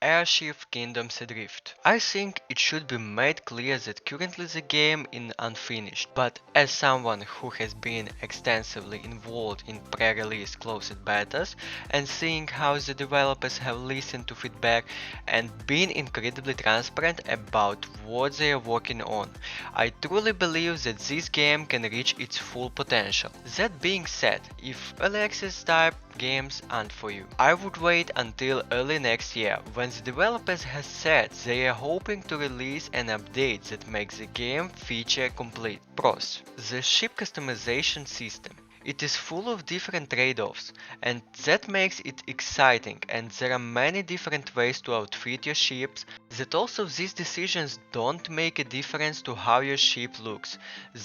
Airship Kingdoms Adrift. I think it should be made clear that currently the game is unfinished, but as someone who has been extensively involved in pre-release closed betas and seeing how the developers have listened to feedback and been incredibly transparent about what they are working on, I truly believe that this game can reach its full potential. That being said, if early access type games aren't for you, I would wait until early next year when the developers have said they are hoping to release an update that makes the game feature complete. Pros: the ship customization system. It is full of different trade-offs, and that makes it exciting, and there are many different ways to outfit your ships. That also these decisions don't make a difference to how your ship looks,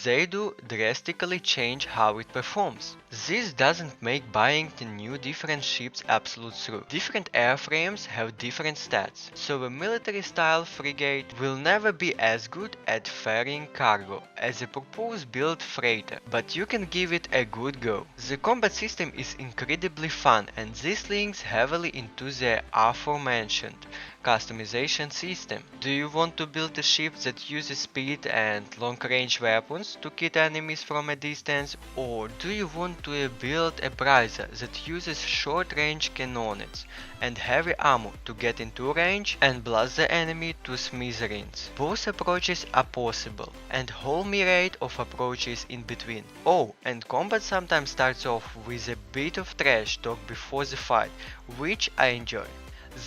they do drastically change how it performs. This doesn't make buying the new different ships absolute true. Different airframes have different stats, so a military style frigate will never be as good at ferrying cargo as a purpose-built freighter, but you can give it a good go. The combat system is incredibly fun, and this links heavily into the aforementioned customization system. Do you want to build a ship that uses speed and long-range weapons to hit enemies from a distance, or do you want to build a brazier that uses short-range cannons and heavy ammo to get into range and blast the enemy to smithereens? Both approaches are possible, and whole myriad of approaches in between. Oh, and combat sometimes starts off with a bit of trash talk before the fight, which I enjoy.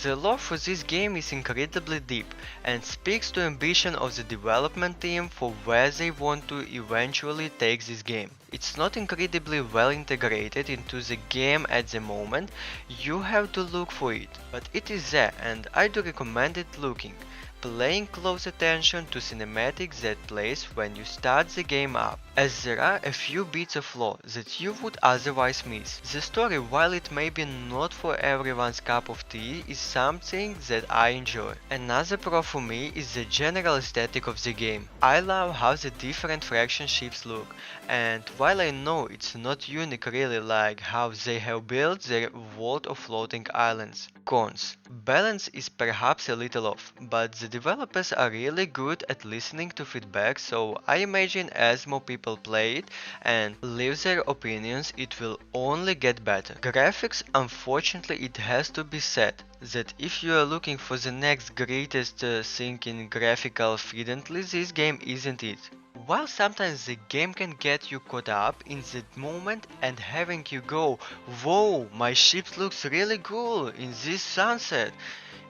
The lore for this game is incredibly deep and speaks to ambition of the development team for where they want to eventually take this game. It's not incredibly well integrated into the game at the moment, you have to look for it, but it is there and I do recommend it looking. Paying close attention to cinematics that plays when you start the game up, as there are a few bits of lore that you would otherwise miss. The story, while it may be not for everyone's cup of tea, is something that I enjoy. Another pro for me is the general aesthetic of the game. I love how the different fraction ships look, and while I know it's not unique really like how they have built their world of floating islands. Cons: balance is perhaps a little off, but the developers are really good at listening to feedback, so I imagine as more people play it and leave their opinions, it will only get better. Graphics, unfortunately, it has to be said that if you are looking for the next greatest thing in graphical fidelity, this game isn't it. While sometimes the game can get you caught up in that moment and having you go, "Whoa, my ship looks really cool in this sunset,"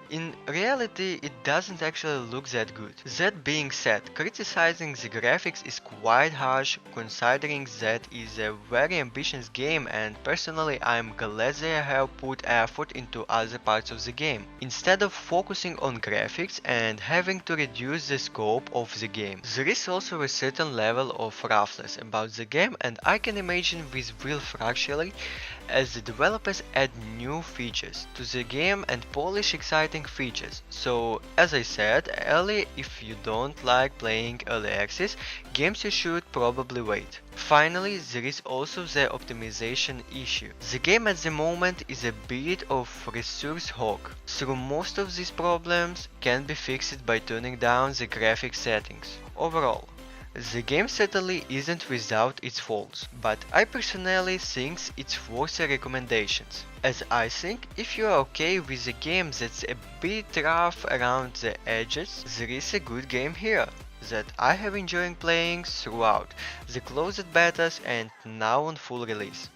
in reality, it doesn't actually look that good. That being said, criticizing the graphics is quite harsh considering that is a very ambitious game, and personally I'm glad they have put effort into other parts of the game, instead of focusing on graphics and having to reduce the scope of the game. There is also a certain level of roughness about the game, and I can imagine this will fluctuate as the developers add new features to the game and polish exciting features. So as I said earlier, if you don't like playing early access games, you should probably wait. Finally, there is also the optimization issue. The game at the moment is a bit of resource hog. Through most of these problems can be fixed by turning down the graphic settings. Overall, the game certainly isn't without its faults, but I personally think it's worth a recommendations, as I think if you are okay with a game that's a bit rough around the edges, there is a good game here that I have enjoyed playing throughout the closed betas and now on full release.